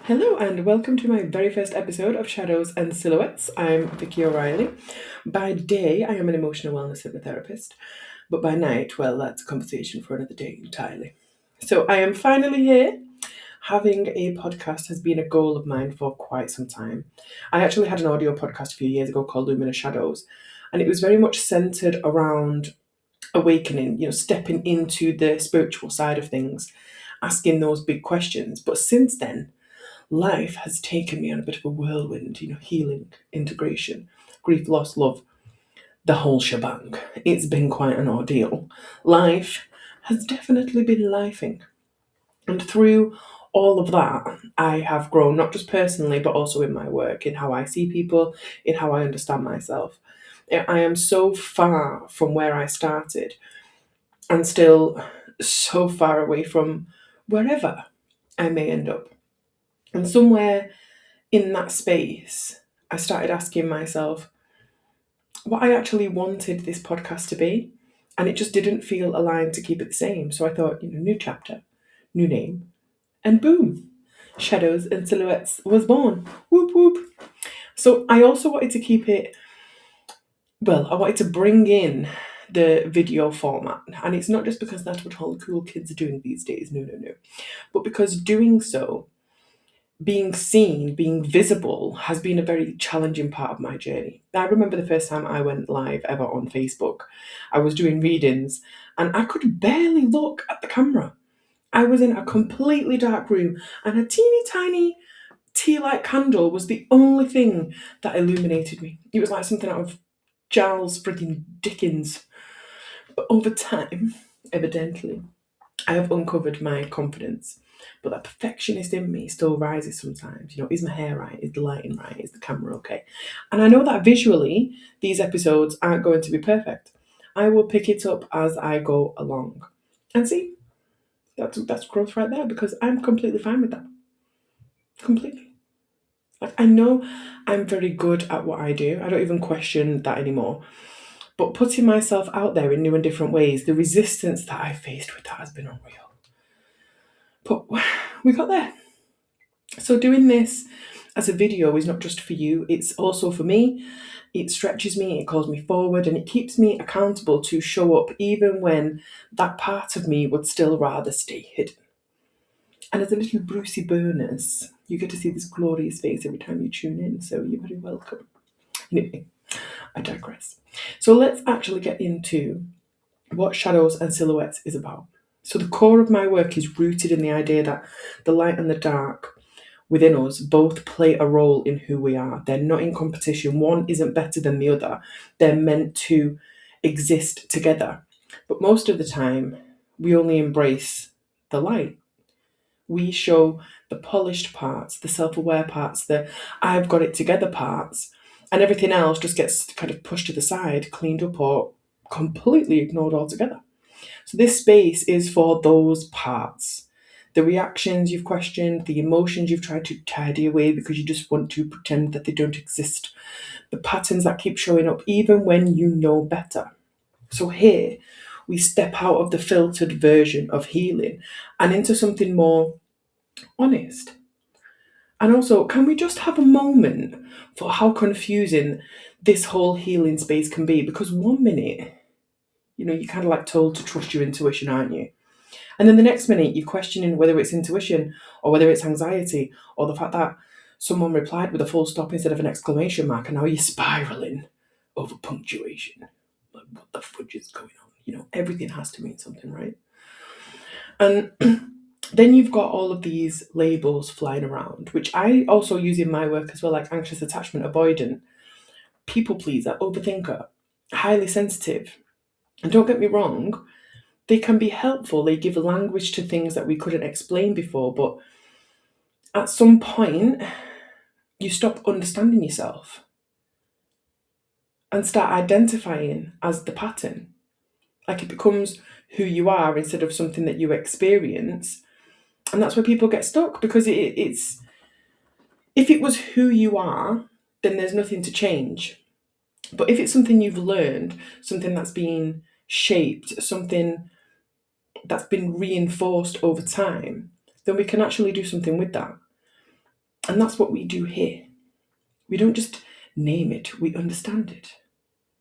Hello and welcome to my very first episode of Shadows and Silhouettes. I'm Vicky O'Reilly. By day, I am an emotional wellness hypnotherapist, but by night, well, that's a conversation for another day entirely. So I am finally here. Having a podcast has been a goal of mine for quite some time. I actually had an audio podcast a few years ago called Luminous Shadows, and it was very much centered around awakening, stepping into the spiritual side of things, asking those big questions. But since then, life has taken me on a bit of a whirlwind, healing, integration, grief, loss, love, the whole shebang. It's been quite an ordeal. Life has definitely been lifing. And through all of that, I have grown, not just personally, but also in my work, in how I see people, in how I understand myself. I am so far from where I started and still so far away from wherever I may end up. And somewhere in that space, I started asking myself what I actually wanted this podcast to be. And it just didn't feel aligned to keep it the same. So I thought, new chapter, new name, and boom, Shadows and Silhouettes was born. Whoop whoop. So I also wanted to keep it, I wanted to bring in the video format. And it's not just because that's what all the cool kids are doing these days. No. But because doing so, being seen, being visible has been a very challenging part of my journey. I remember the first time I went live ever on Facebook. I was doing readings and I could barely look at the camera. I was in a completely dark room and a teeny tiny tea-light candle was the only thing that illuminated me. It was like something out of Charles freaking Dickens. But over time, evidently, I have uncovered my confidence, but that perfectionist in me still rises sometimes. Is my hair right? Is the lighting right? Is the camera okay? And I know that visually, these episodes aren't going to be perfect. I will pick it up as I go along. And see, that's growth right there because I'm completely fine with that. Completely. Like, I know I'm very good at what I do. I don't even question that anymore. But putting myself out there in new and different ways, the resistance that I faced with that has been unreal. But we got there. So doing this as a video is not just for you, it's also for me. It stretches me, it calls me forward, and it keeps me accountable to show up even when that part of me would still rather stay hidden. And as a little Brucey bonus, you get to see this glorious face every time you tune in, so you're very welcome. Anyway, I digress. So let's actually get into what Shadows and Silhouettes is about. So the core of my work is rooted in the idea that the light and the dark within us both play a role in who we are. They're not in competition. One isn't better than the other. They're meant to exist together. But most of the time, we only embrace the light. We show the polished parts, the self-aware parts, the I've got it together parts, and everything else just gets kind of pushed to the side, cleaned up, or completely ignored altogether. So this space is for those parts. The reactions you've questioned, the emotions you've tried to tidy away because you just want to pretend that they don't exist, the patterns that keep showing up even when you know better. So here, we step out of the filtered version of healing and into something more honest. And also, can we just have a moment for how confusing this whole healing space can be? Because 1 minute, you're kind of like told to trust your intuition, aren't you? And then the next minute, you're questioning whether it's intuition or whether it's anxiety or the fact that someone replied with a full stop instead of an exclamation mark, and now you're spiraling over punctuation. Like, what the fudge is going on? Everything has to mean something, right? And then you've got all of these labels flying around, which I also use in my work as well, like anxious attachment avoidant, people pleaser, overthinker, highly sensitive. And don't get me wrong, they can be helpful. They give language to things that we couldn't explain before. But at some point, you stop understanding yourself and start identifying as the pattern. Like it becomes who you are instead of something that you experience. And that's where people get stuck because it's if it was who you are, then there's nothing to change. But if it's something you've learned, something that's been shaped, something that's been reinforced over time, then we can actually do something with that. And that's what we do here. We don't just name it, we understand it.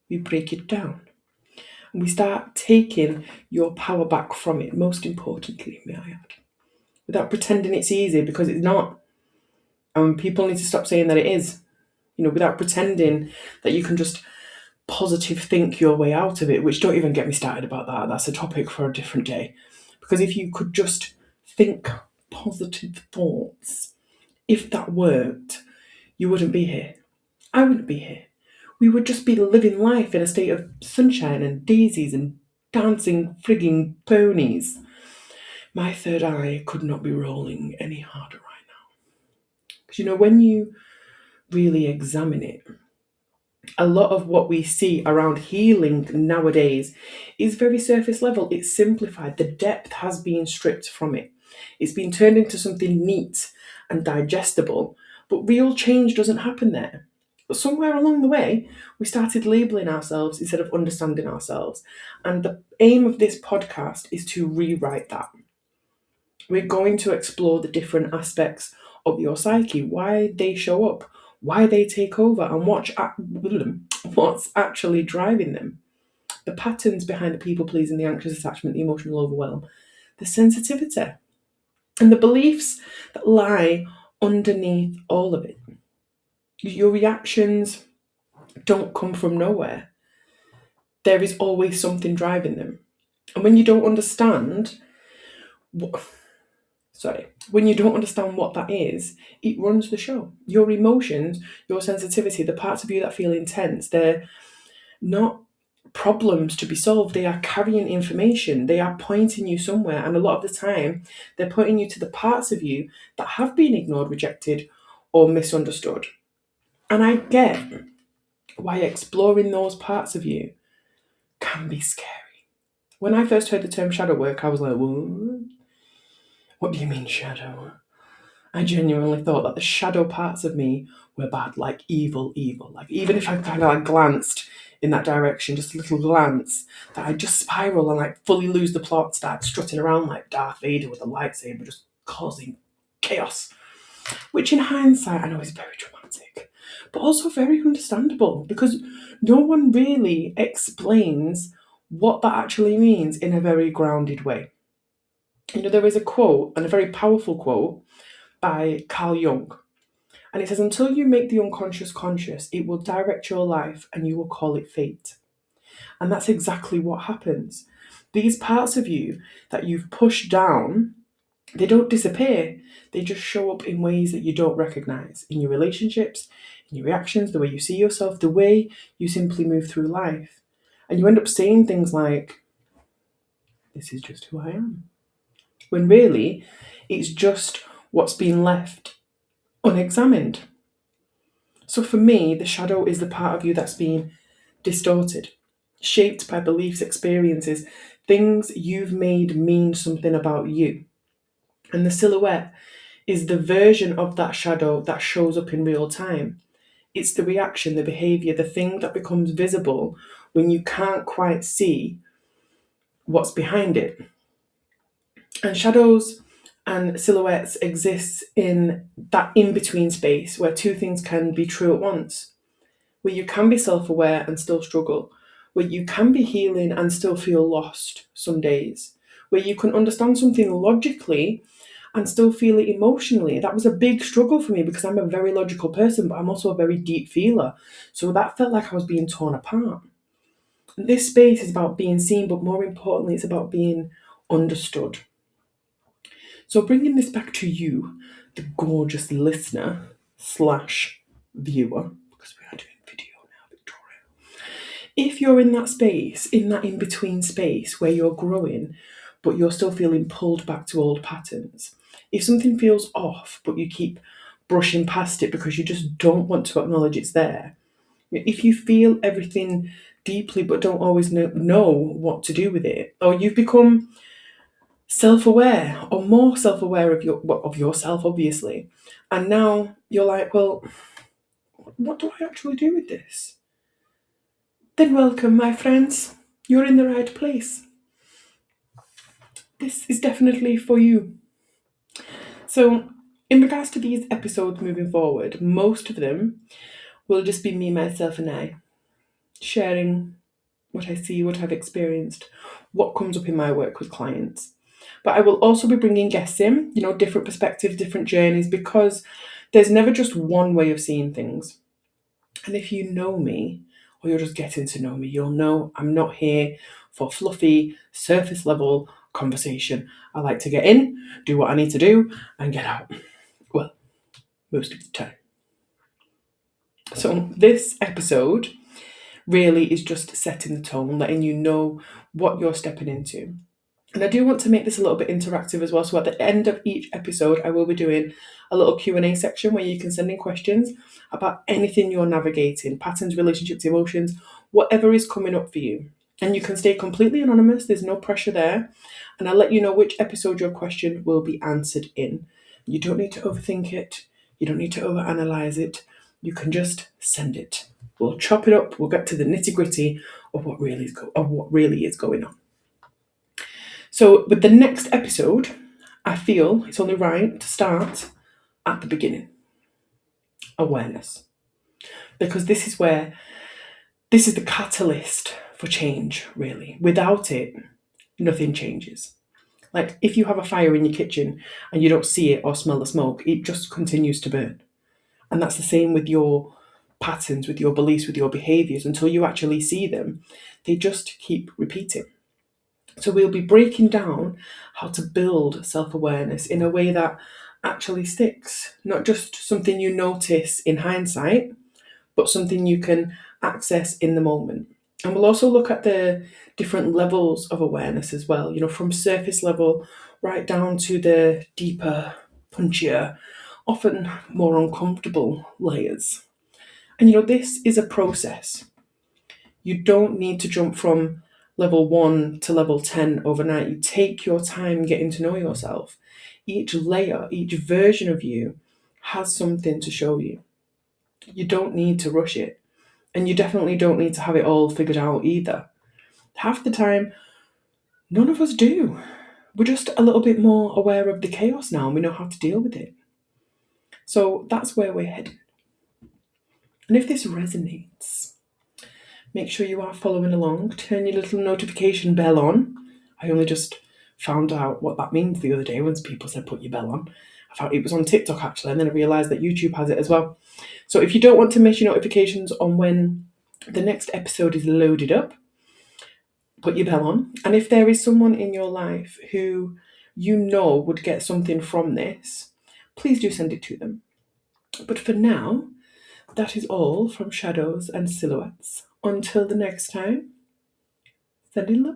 We break it down. And we start taking your power back from it, most importantly, may I add. Without pretending it's easy, because it's not. And people need to stop saying that it is. Without pretending that you can just positive think your way out of it, which don't even get me started about that. That's a topic for a different day. Because if you could just think positive thoughts, if that worked, you wouldn't be here. I wouldn't be here. We would just be living life in a state of sunshine and daisies and dancing frigging ponies. My third eye could not be rolling any harder right now. Because when you really examine it, a lot of what we see around healing nowadays is very surface level. It's simplified. The depth has been stripped from it. It's been turned into something neat and digestible, but real change doesn't happen there. But somewhere along the way, we started labeling ourselves instead of understanding ourselves. And the aim of this podcast is to rewrite that. We're going to explore the different aspects of your psyche, why they show up, why they take over, and what's actually driving them. The patterns behind the people pleasing, the anxious attachment, the emotional overwhelm, the sensitivity, and the beliefs that lie underneath all of it. Your reactions don't come from nowhere. There is always something driving them. And when you don't understand when you don't understand what that is, it runs the show. Your emotions, your sensitivity, the parts of you that feel intense, they're not problems to be solved. They are carrying information. They are pointing you somewhere. And a lot of the time, they're pointing you to the parts of you that have been ignored, rejected, or misunderstood. And I get why exploring those parts of you can be scary. When I first heard the term shadow work, I was like, what do you mean shadow? I genuinely thought that the shadow parts of me were bad, like evil. Like even if I kind of glanced in that direction, just a little glance, that I'd just spiral and fully lose the plot, start strutting around like Darth Vader with a lightsaber, just causing chaos. Which in hindsight, I know is very dramatic, but also very understandable, because no one really explains what that actually means in a very grounded way. There is a quote, and a very powerful quote, by Carl Jung. And it says, until you make the unconscious conscious, it will direct your life and you will call it fate. And that's exactly what happens. These parts of you that you've pushed down, they don't disappear. They just show up in ways that you don't recognize, in your relationships, in your reactions, the way you see yourself, the way you simply move through life. And you end up saying things like, this is just who I am. When really, it's just what's been left unexamined. So for me, the shadow is the part of you that's been distorted, shaped by beliefs, experiences, things you've made mean something about you. And the silhouette is the version of that shadow that shows up in real time. It's the reaction, the behavior, the thing that becomes visible when you can't quite see what's behind it. And shadows and silhouettes exist in that in-between space where two things can be true at once, where you can be self-aware and still struggle, where you can be healing and still feel lost some days, where you can understand something logically and still feel it emotionally. That was a big struggle for me, because I'm a very logical person, but I'm also a very deep feeler. So that felt like I was being torn apart. And this space is about being seen, but more importantly, it's about being understood. So bringing this back to you, the gorgeous listener slash viewer, because we are doing video now, Victoria. If you're in that space, in that in-between space where you're growing, but you're still feeling pulled back to old patterns, if something feels off, but you keep brushing past it because you just don't want to acknowledge it's there, if you feel everything deeply but don't always know what to do with it, or you've become self-aware or more self-aware of yourself, obviously, and now you're like, well, what do I actually do with this? Then welcome, my friends. You're in the right place. This is definitely for you. So In regards to these episodes moving forward, most of them will just be me, myself, and I sharing what I see, what I've experienced, what comes up in my work with clients. But I will also be bringing guests in, different perspectives, different journeys, because there's never just one way of seeing things. And if you know me, or you're just getting to know me, you'll know I'm not here for fluffy, surface level conversation. I like to get in, do what I need to do, and get out. Well, most of the time. So this episode really is just setting the tone, letting you know what you're stepping into. And I do want to make this a little bit interactive as well. So at the end of each episode, I will be doing a little Q&A section where you can send in questions about anything you're navigating, patterns, relationships, emotions, whatever is coming up for you. And you can stay completely anonymous. There's no pressure there. And I'll let you know which episode your question will be answered in. You don't need to overthink it. You don't need to overanalyze it. You can just send it. We'll chop it up. We'll get to the nitty-gritty of what really is going on. So with the next episode, I feel it's only right to start at the beginning. Awareness. Because this is the catalyst for change, really. Without it, nothing changes. Like if you have a fire in your kitchen and you don't see it or smell the smoke, it just continues to burn. And that's the same with your patterns, with your beliefs, with your behaviors. Until you actually see them, they just keep repeating. So we'll be breaking down how to build self-awareness in a way that actually sticks, not just something you notice in hindsight, but something you can access in the moment. And we'll also look at the different levels of awareness as well, from surface level right down to the deeper, punchier, often more uncomfortable layers. And this is a process. You don't need to jump from level 1 to level 10 overnight. You take your time getting to know yourself. Each layer, each version of you has something to show you. You don't need to rush it. And you definitely don't need to have it all figured out either. Half the time, none of us do. We're just a little bit more aware of the chaos now and we know how to deal with it. So that's where we're heading. And if this resonates, make sure you are following along. Turn your little notification bell on. I only just found out what that means the other day when people said put your bell on. I thought it was on TikTok actually, and then I realised that YouTube has it as well. So if you don't want to miss your notifications on when the next episode is loaded up, put your bell on. And if there is someone in your life who would get something from this, please do send it to them. But for now, that is all from Shadows and Silhouettes. Until the next time, sending love.